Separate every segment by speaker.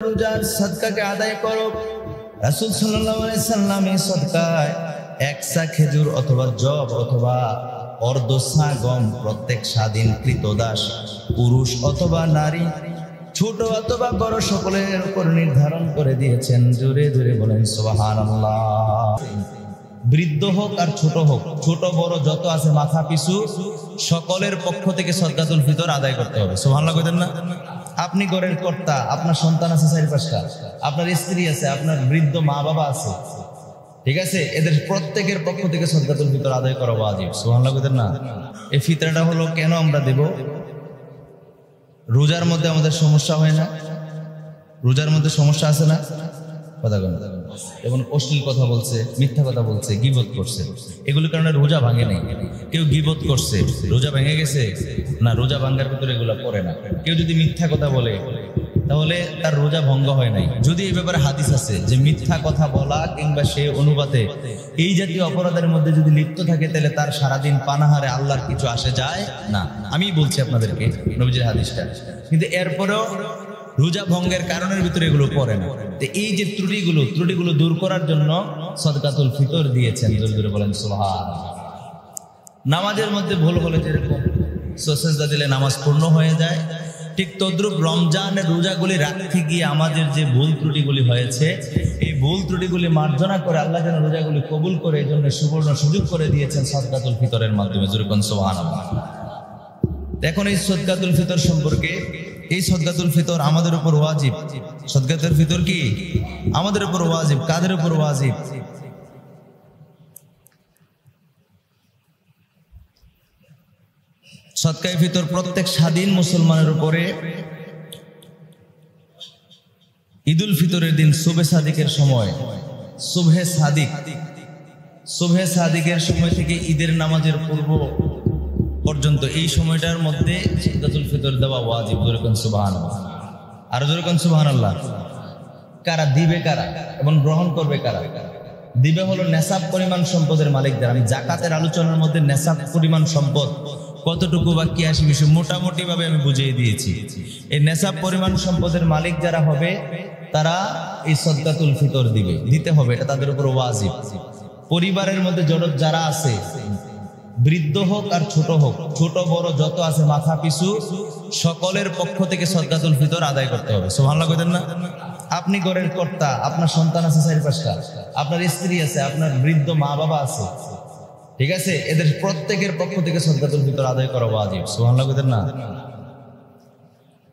Speaker 1: রোজার সাদকাকে আদায় করো। রাসূল সাল্লাল্লাহু আলাইহি সাল্লাম এই সাদকায় এক সা খেজুর অথবা জব অথবা অর্ধসা গম প্রত্যেক স্বাধীন কৃতদাস পুরুষ অথবা নারী ছোট অথবা বড় সকলের উপর নির্ধারণ করে দিয়েছেন। জোরে জোরে বলেন সুবহানাল্লাহ। বৃদ্ধ হোক আর ছোট হোক, ছোট বড় যত আছে মাথা পিছু সকলের পক্ষ থেকে সদকাতুল ফিতর আদায় করতে হবে। সুবহানাল্লাহ কইতেন না? আপনি ঘরের কর্তা, আপনার সন্তান আছে 4-5টা, আপনার স্ত্রী আছে, আপনার বৃদ্ধ মা বাবা আছে, ঠিক আছে, এদের প্রত্যেকের পক্ষ থেকে সদকাতুল ফিতর আদায় করা ওয়াজিব। সুবহানাল্লাহ কইতেন না? এই ফিতরাটা হলো কেন আমরা দেব? রোজার মধ্যে আমাদের সমস্যা হয় না? রোজার মধ্যে সমস্যা আছে না? কথা বলেন। যেমন অশ্লীল কথা বলছে, মিথ্যা কথা বলছে, গীবত করছে, এগুলোর কারণে রোজা ভাঙে নাই। কেউ গীবত করছে, রোজা ভেঙে গেছে না? রোজা ভাঙার ভিতরে এগুলো পড়ে না। কেউ যদি মিথ্যা কথা বলে তাহলে তার রোজা ভঙ্গ হয় নাই। যদি এই ব্যাপারে হাদিস আছে যে মিথ্যা কথা বলা কিংবা সে অনুপাতে এই জাতীয় অপরাধের মধ্যে যদি লিপ্ত থাকে তাহলে তার সারাদিন পানাহারে আল্লাহর কিছু আসে যায় না। আমি বলছি আপনাদেরকে নবীজির হাদিসটা, কিন্তু এরপরেও রোজা ভঙ্গের কারণের ভিতরে এগুলো পড়ে না। তো এই যে ত্রুটিগুলো দূর করার জন্য সদকাতুল ফিতর দিয়েছেন। জোরে জোরে বলেন সুবহানাল্লাহ। নামাজের মধ্যে ভুল হলে যেরকম সেজদা দিলে নামাজ পূর্ণ হয়ে যায়, ঠিক তদ্রুপ রমজানের রোজাগুলি রাখতে গিয়ে আমাদের যে ভুল ত্রুটিগুলি হয়েছে, এই ভুল ত্রুটিগুলি মার্জনা করে আল্লাহ যেন রোজাগুলি কবুল করে, এই জন্য সুবর্ণ সুযোগ করে দিয়েছেন সদকাতুল ফিতরের মাধ্যমে। জোরে বলেন সুবহানাল্লাহ। এখন এই সদকাতুল ফিতর সম্পর্কে, এই সদকাতুল ফিতর আমাদের উপর ওয়াজিব। সদকাতুল ফিতর কি আমাদের উপর ওয়াজিব? কাদের উপর ওয়াজিব? সদকায়ে ফিতর প্রত্যেক স্বাধীন মুসলমানের উপরে ঈদুল ফিতরের দিন সুবহে সাদিকের সময়, সুবহে সাদিকের সময় থেকে ঈদের নামাজের পূর্ব পর্যন্ত এই সময়টার মধ্যে সদকাতুল ফিতর দেওয়া ওয়াজিব। জোরে বলেন সুবহানাল্লাহ। আর জোরে বলেন সুবহানাল্লাহ। কারা দিবে, কারা এবং গ্রহণ করবে কারা? দিবে হলো নেসাব পরিমাণ সম্পদের মালিকদের। আমি জাকাতের আলোচনার মধ্যে নেসাব পরিমাণ সম্পদ কতটুকু বা কি আসে বিষয় মোটামুটি ভাবে আমি বুঝিয়ে দিয়েছি। এই নেসাব পরিমাণ সম্পদের মালিক যারা হবে তারা এই সদকাতুল ফিতর দিতে হবে, এটা তাদের উপর ওয়াজিব। পরিবারের মধ্যে যারা আছে, বৃদ্ধ হোক আর ছোট হোক, ছোট বড় যত আছে মাথা পিছু সকলের পক্ষ থেকে সদকাতুল ফিতর আদায় করতে হবে। সুবহানাল্লাহ কইতেন না? আপনি ঘরের কর্তা, আপনার সন্তান আছে 4-5টা, আপনার স্ত্রী আছে, আপনার বৃদ্ধ মা বাবা আছে, ঠিক আছে, এদের প্রত্যেকের পক্ষ থেকে সদকাতুল ফিতর আদায় করা ওয়াজিব। সুবহানাল্লাহ কইতেন না?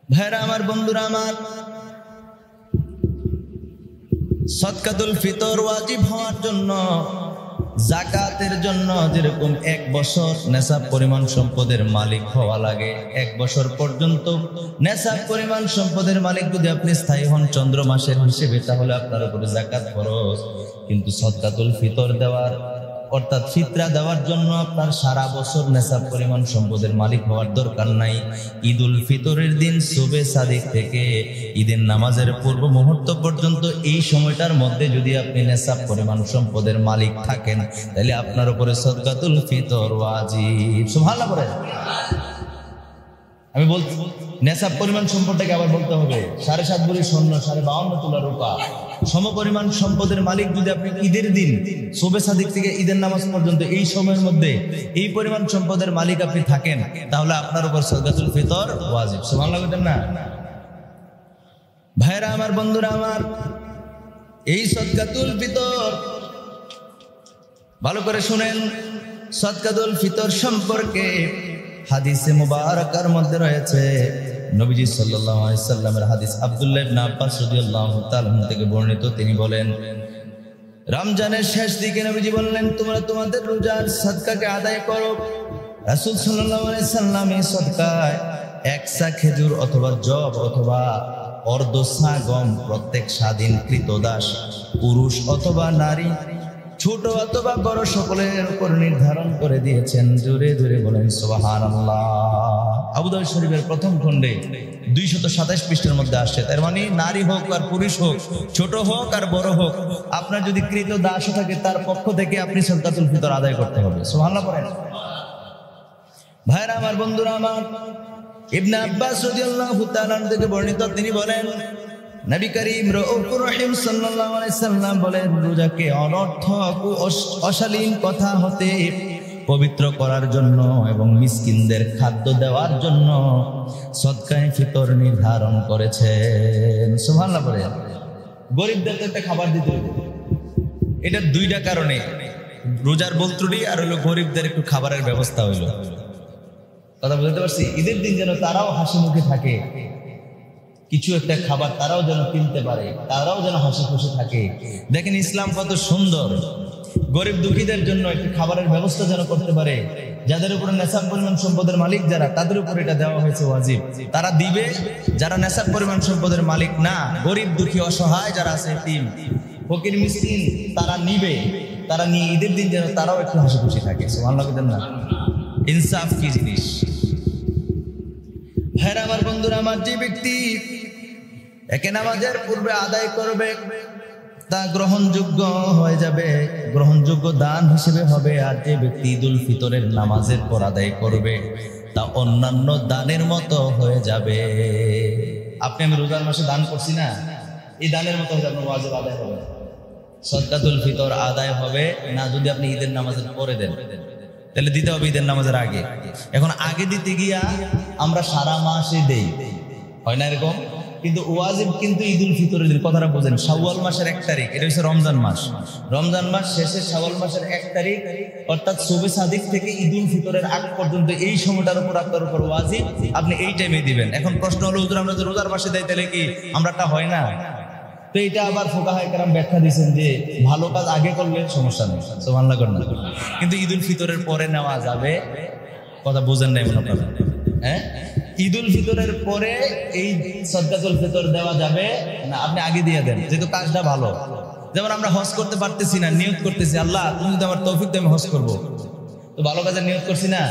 Speaker 1: ভাইরা আমার, বন্ধুরা আমার, সদকাতুল ফিতর ওয়াজিব হওয়ার জন্য, জাকাতের জন্য যেরকম 1 বছর নেসাব পরিমাণ সম্পদের মালিক হওয়া লাগে, 1 বছর পর্যন্ত নেসাব পরিমাণ সম্পদের মালিক যদি আপনি স্থায়ী হন চন্দ্র মাসের হিসেবে, তাহলে আপনার উপরে জাকাত ফরজ। কিন্তু সদকাতুল ফিতর দেওয়ার অর্থাৎ ফিতরা দেওয়ার জন্য আপনার সারা বছর নেসাব পরিমাণ সম্পদের মালিক হওয়ার দরকার নাই। ঈদুল ফিতরের দিন সুবহে সাদিক থেকে ঈদের নামাজের পূর্ব মুহূর্ত পর্যন্ত এই সময়টার মধ্যে যদি আপনি নেসাব পরিমাণ সম্পদের মালিক থাকেন, তাহলে আপনার উপরে সদকাতুল ফিতর ওয়াজিব। সুবহানাল্লাহ বলেন। আমি বলছি নেসাব পরিমাণ সম্পদটাকে আবার বলতে হবে 7.5 ভরি স্বর্ণ, 52 তোলা রূপা, সমপরিমাণ সম্পদের মালিক যদি আপনি ঈদের দিন সুবহে সাদিক থেকে ঈদের নামাজ পর্যন্ত এই সময়ের মধ্যে এই পরিমাণ সম্পদের মালিক আপনি থাকেন, তাহলে আপনার উপর সদকাতুল ফিতর ওয়াজিব। সুবহানাল্লাহ বলেন না? ভাইরা আমার, বন্ধুরা আমার, এই সদকাতুল ফিতর ভালো করে শুনেন। সদকাতুল ফিতর সম্পর্কে হাদিসে মুবারাকার মধ্যে রয়েছে নবীজি সাল্লাল্লাহু আলাইহি সাল্লামের হাদিস, আব্দুল্লাহ ইবনে আব্বাস রাদিয়াল্লাহু তাআলা থেকে বর্ণিত। তিনি বলেন, রমজানের শেষ দিকে নবীজি বললেন, তোমরা তোমাদের রোজার সাদকাকে আদায় করো। রাসূল সাল্লাল্লাহু আলাইহি সাল্লাম এই সাদকায় 1 সা খেজুর অথবা জব অথবা অর্ধসা গম প্রত্যেক স্বাধীন কৃতদাস পুরুষ অথবা নারী ছোট অথবা বড় সকলের উপর নির্ধারণ করে দিয়েছেন। জোরে জোরে বলেন সুবহানাল্লাহ। আবু দাউদ শরীফের প্রথম খণ্ডে 227 পৃষ্ঠার মধ্যে আসছে। তার মানে নারী হোক আর পুরুষ হোক, ছোট হোক আর বড় হোক, আপনার যদি কৃত দাসও থাকে তার পক্ষ থেকে আপনি সদকাতুল ফিতর আদায় করতে হবে। সুবহানাল্লাহ বলেন। ভাইরা আমার, বন্ধুরা আমার, ইবনে আব্বাস রাদিয়াল্লাহু তাআলা থেকে বর্ণিত, তিনি বলেন, নবী করিম রউফুর রহিম সাল্লাল্লাহু আলাইহি সাল্লাম বলেন, রোজাকে অনর্থক ও অশালীন কথা হতে পবিত্র করার জন্য এবং মিসকিনদের খাদ্য দেওয়ার জন্য সদকায়ে ফিতর নির্ধারণ করেছেন। সুবহানাল্লাহ বলে, গরিবদেরকে একটা খাবার দিতে হবে। এটা দুইটা কারণে, রোজার বলত্রুটি আর হলো গরিবদের একটু খাবারের ব্যবস্থা হইলো। কথা বুঝতে পারছি? ঈদের দিন যেন তারাও হাসি মুখে থাকে, কিছু একটা খাবার তারাও যেন কিনতে পারে, তারাও যেন হাসি খুশি থাকে। দেখেন ইসলাম কত সুন্দর, গরিব দুঃখীদের জন্য একটি খাবারের ব্যবস্থা যেন করতে পারে। যাদের উপরে নেশাব পরিমাণ সম্পদের মালিক যারা, তাদের উপর এটা দেওয়া হয়েছে ওয়াজিব, তারা দিবে। যারা নেশাব পরিমাণ সম্পদের মালিক না, গরিব দুঃখী অসহায় যারা আছে, এতিম ফকির মিসকিন, তারা নিবে। তারা নিয়ে ঈদের দিন যেন তারাও একটু হাসি খুশি থাকে। সুবহানাল্লাহ বলেন না? ইনসাফ কি জিনিস! ভাইরা আমার, বন্ধুরা আমার, যে ব্যক্তি একে নামাজের পূর্বে আদায় করবে তা গ্রহণযোগ্য হয়ে যাবে, গ্রহণযোগ্য দান হিসেবে হবে। আর যে ব্যক্তি ঈদুল ফিতরের নামাজের পর আদায় করবে তা অন্যান্য দানের মতো হয়ে যাবে। আপনি আমি রোজার মাসে দান করছি না, এই দানের মতো হয়ে আপনার ওয়াজিব আদায় হবে। সদকাতুল ফিতর আদায় হবে না যদি আপনি ঈদের নামাজের পরে দেন, তাহলে দিতে হবে ঈদের নামাজের আগে। এখন আগে দিতে গিয়া আমরা সারা মাসে দেই, হয় না এরকম? কিন্তু ওয়াজিব কিন্তু ঈদুল ফিতরের দিন। কথাটা বোঝেন, শাওয়াল মাসের 1 তারিখ, এটা হচ্ছে রমজান মাস। রমজান মাস শেষে শাওয়াল মাসের 1 তারিখ, অর্থাৎ শবে সাদিক থেকে ঈদুল ফিতরের আগ পর্যন্ত এই সময়টার উপর আপনার উপর ওয়াজিব, আপনি এই টাইমে দিবেন। এখন প্রশ্ন হলো, হুজুর আমরা যে রোজার মাসে দেই, তাহলে কি আমরাটা হয় না? তো এটা আবার ফুকাহায়ে কেরাম ব্যাখ্যা দিয়েছেন যে ভালো কাজ আগে করলে সমস্যা নেই, সুবহানাল্লাহ করেন না, কিন্তু ঈদুল ফিতরের পরে নেওয়া যাবে। কথা বুঝেন নাই মনে করেন? হ্যাঁ, ঈদুল ফিতরের পরে এই সদকাতুল ফিতর দেওয়া যাবে না, আপনি আগে দিয়ে দেন, যেহেতু কাজটা ভালো। যেমন আমরা হজ করতে পারতেছি না, নিয়ত করতেছি, আল্লাহ তুমি যদি আমার তৌফিক দাও আমি হজ করবো, তো ভালো কাজের নিয়ত করছি না,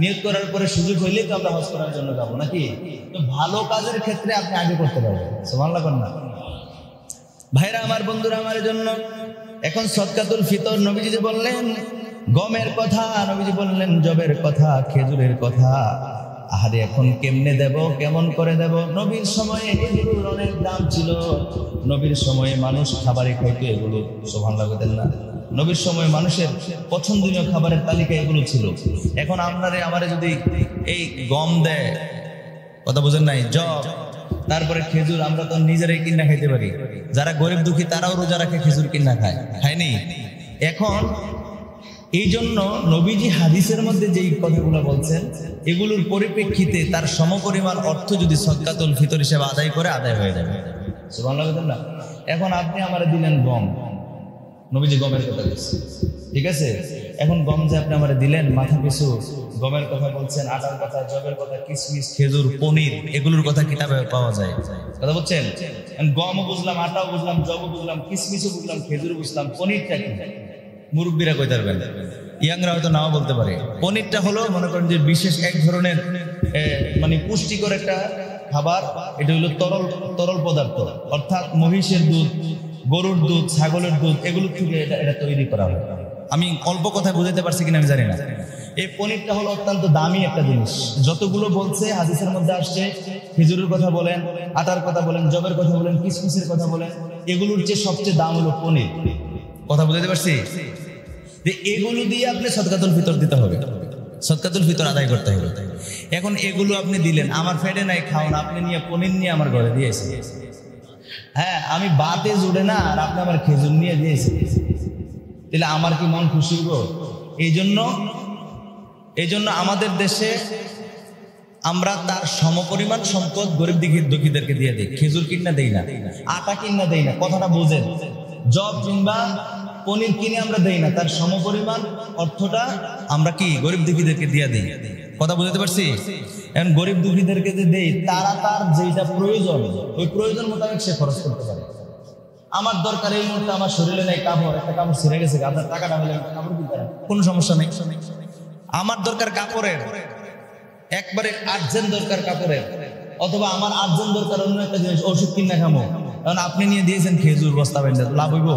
Speaker 1: নিয়ত করার পরে সুযোগ হইলে তো আমরা হজ করার জন্য যাবো নাকি? তো ভালো কাজের ক্ষেত্রে আপনি আগে করতে পারবেন, সুবহানাল্লাহ করেন না? ভাইরা আমার, বন্ধুরা আমার জন্য এখন সদকাতুল ফিতর নবীজি যে বললেন গমের কথা, নবীজি বললেন জবের কথা, খেজুরের কথা। আহারে এখন কেমনে দেব, কেমন করে দেব? নবীর সময়ে এগুলোর অনেক দাম ছিল, নবীর সময়ে মানুষ খাবারে খাইতো এগুলো, সুবহানাল্লাহ বলেন না? নবীর সময় মানুষের পছন্দনীয় খাবারের তালিকা এগুলো ছিল। এখন আপনারে আমারে যদি এই গম দেয়, কথা বোঝেন নাই, জব, তারপরে খেজুর, আমরা তো নিজেরাই কিনা খাইতে পারি। যারা গরিব দুঃখী তারাও রোজা রাখে, খেজুর কিনা খায়, খায়নি? এখন এই জন্য নবীজি হাদিসের মধ্যে যেই কথাগুলো বলছেন, এগুলোর পরিপ্রেক্ষিতে তার সমপরিমাণ অর্থ যদি সদকাতুল ফিতর হিসেবে আদায় করে, আদায় হয়ে যাবে। সুবহানাল্লাহ। এখন আপনি আমারে দিলেন গম, নবীজি গমের কথা বলছেন, ঠিক আছে? এখন গম যে আপনি আমারে দিলেন, মাথা পিছু গমের কথা বলছেন, আটার কথা, জবের কথা, কিশমিশ, খেজুর, পনির, এগুলোর কথা কিতাবে পাওয়া যায়। কথা বলছেন? গমও বুঝলাম, আটাও বুঝলাম, জবও বুঝলাম, কিশমিশও বুঝলাম, খেজুর বুঝলাম, পনিরটা কি? মুরব্বীরা কই পারবেন, ইয়াংরা হয়তো নাও বলতে পারে। পনিরটা হলো মনে করেন যে বিশেষ এক ধরনের মানে পুষ্টিকর একটা খাবার। এটা হলো তরল পদার্থ, অর্থাৎ মহিষের দুধ, গরুর দুধ, ছাগলের দুধ, এগুলো থেকে এটা তৈরি করা হয়। আমি অল্প কথায় বুঝাতে পারছি কিনা আমি জানি না। এই পনিরটা হলো অত্যন্ত দামি একটা জিনিস। যতগুলো বলছে হাদিসের মধ্যে আসছে, খেজুরের কথা বলেন, আটার কথা বলেন, জবের কথা বলেন, কিশমিশের কথা বলেন, এগুলোর যে সবচেয়ে দাম হলো পনির। কথা বুঝাতে পারছি? যে এগুলো দিয়ে আপনি সদকাতুল ফিতর দিতে হবে, সদকাতুল ফিতর আদায় করতে হবে। এখন এগুলো আপনি দিলেন, আমার ফেডে নাই খাওয়ান, আপনি নিয়ে পনির নিয়ে আমার ঘরে দিয়েছেন। হ্যাঁ, আমি বাতে জুড়ে না, আর আপনি আমার খেজুর নিয়ে দিয়েছেন, তাহলে আমার কি মন খুশি হইব? এই জন্য আমাদের দেশে আমরা তার সমপরিমাণ সম্পদ গরিব দুঃখীদেরকে দিয়ে দিই। খেজুর কিনা দেই না, আটা কিনা দেই না, কথাটা বুঝেন। জব কিংবা পনির কিনে আমরা দেই না, তার সমপরিমাণ অর্থটা আমরা কি গরিব দুঃখীদেরকে দিয়ে দিই। কথা বুঝতে পারছি? এখন গরিব দুঃখীদেরকে যে দেই, তারা তার যেটা প্রয়োজন, ওই প্রয়োজন মোতাবেক সে খরচ করতে পারে। আমার দরকার এই মুহূর্তে, আমার শরীরে নেই কাপড়, একটা কাপড় ছিঁড়ে গেছে, আপনার টাকাটা হলে কাপড় কিনতে পারেন, কোনো সমস্যা নেই। আমার দরকার কাপড়ের, একবারে আর্জেন্ট দরকার কাপড়ের, অথবা আমার আর্জেন্ট দরকার অন্য একটা জিনিস, ওষুধ কিনা খামো, কারণ আপনি নিয়ে দিয়েছেন খেজুর বস্তা বেঁধে, লাভ হইব?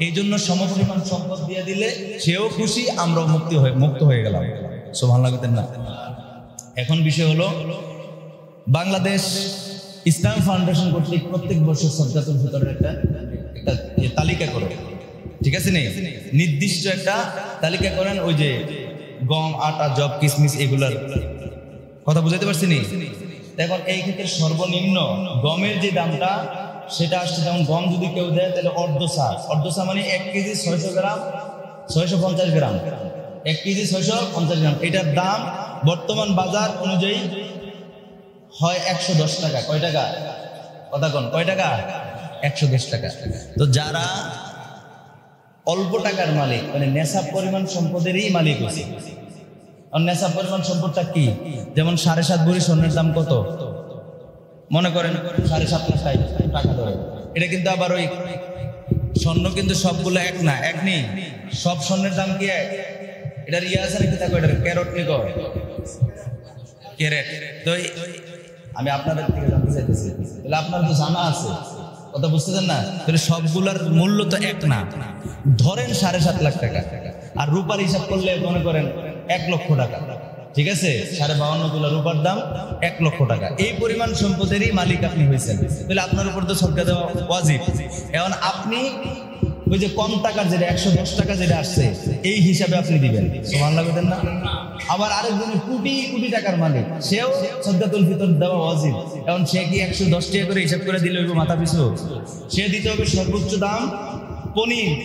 Speaker 1: এই জন্য সমপরিমাণ সম্পদ দিয়ে দিলে সেও খুশি, আমরাও মুক্ত হয়ে গেলাম। সুবহানাল্লাহ না? এখন বিষয় হলো, বাংলাদেশ ইসলাম ফাউন্ডেশন কর্তৃক প্রত্যেক বছর সদকাতুল ফিতরের একটা তালিকা করে, ঠিক আছে নি, নির্দিষ্ট একটা তালিকা করেন। ওই যে গম, আটা, জব, কিশমিশ এগুলার কথা বুঝাইতে পারছি নি। এখন এই ক্ষেত্রে সর্বনিম্ন গমের যে দামটা সেটা আসছে, যেমন গম যদি কেউ দেয় তাহলে অর্ধসা মানে 1 কেজি 600 গ্রাম, 650 গ্রাম, 1 কেজি 650 গ্রাম। এটার দাম বর্তমান বাজার অনুযায়ী হয় 110 টাকা। কয় টাকা? কথা কোন, কয় টাকা? 110 টাকা। তো যারা অল্প টাকার মালিক, মানে নেশাব পরিমাণ সম্পদেরই মালিক হচ্ছে। আর নেশাব পরিমাণ সম্পদটা কি? যেমন 7.5 ভরি স্বর্ণের দাম কত? মনে করেন 7.5 লাখ টাকা ধরে। এটা কিন্তু আবার ওই স্বর্ণ কিন্তু সবগুলো এক না, এক নেই, সব স্বর্ণের দাম কি এক? এটার ইয়ে আছে নাকি? থাকো এটার ক্যারট নি কয়, ক্যারেট। তো আমি আপনাদের থেকে জানতে চাইতেছি, তাহলে আপনার তো জানা আছে, কথা বুঝতেছেন না? তাহলে সবগুলার মূল্য তো এক না। ধরেন 7.5 লাখ টাকা, আর রূপার হিসাব করলে মনে করেন 1 লক্ষ টাকা, ঠিক আছে? 52.5 তোলা রূপার দাম 1 লক্ষ টাকা। এই পরিমাণ সম্পদেরই মালিক আপনি হয়েছেন, তাহলে আপনার উপর তো সদকা দেওয়া ওয়াজিব। এখন আপনি ওই যে কম টাকার যেটা 110 টাকা যেটা আসছে, এই হিসাবে আপনি দিবেন, সুবহানাল্লাহ বলেন না? আবার আরেকজনের কোটি কোটি টাকার মালিক, সেও সদকাতুল ফিতর দেওয়া ওয়াজিব। এখন সে কি 110 টাকা করে হিসাব করে দিলে হইব মাথা পিছু? সে দিতে হবে সর্বোচ্চ দাম।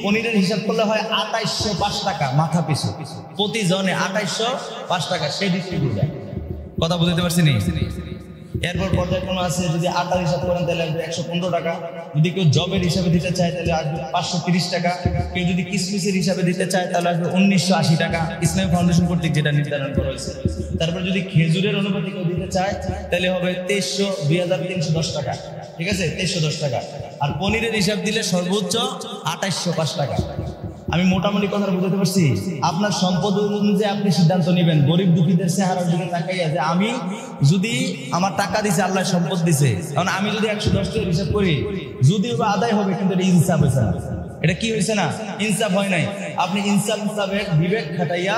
Speaker 1: পনিরের হিসাব করলে হয় 2805 টাকা মাথা পিছু, প্রতি জনে 2805 টাকা সে দিতে হবে। কথা বুঝতে পারছি নি? এরপর পর্যায়ক্রমে আছে, যদি আটার হিসাব করেন তাহলে আসবে 115 টাকা। যদি কেউ জবের হিসাবে দিতে চায় তাহলে আসবে 530 টাকা। কেউ যদি কিসমিসের হিসাবে দিতে চায় তাহলে আসবে 1980 টাকা, ইসলামী ফাউন্ডেশন কর্তৃক যেটা নির্ধারণ করা হয়েছে। তারপর যদি খেজুরের অনুমতি কেউ দিতে চায় তাহলে হবে 2310 টাকা, ঠিক আছে? 2310 টাকা। আর পনিরের হিসাব দিলে সর্বোচ্চ 2805 টাকা। আমি মোটামুটি কথা বুঝতে পারছি। আপনার সম্পদ অনুযায়ী আপনি সিদ্ধান্ত নেবেন, গরিব দুঃখীদের চেহারার দিকে তাকাইয়া, যে আমি যদি আমার টাকা দিছে, আল্লাহ সম্পদ দিছে, কারণ আমি যদি 110 টাকা হিসাব করি, যদিও বা আদায় হবে, কিন্তু এটা ইনসাফ হয়েছে না। এটা কি হয়েছে না? ইনসাফ হয় নাই। আপনি ইনসাফ হিসাবে বিবেক খাটাইয়া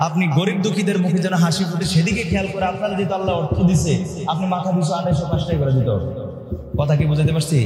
Speaker 1: আপনি গরিব দুঃখীদের মুখে যেন হাসি ফুটে সেদিকে খেয়াল করে আপনারা যেহেতু আল্লাহ অর্থ দিছে, আপনি মাথা পিছু 2805 টাকা করে দিতে হবে। কথা কি বুঝাতে পারছি?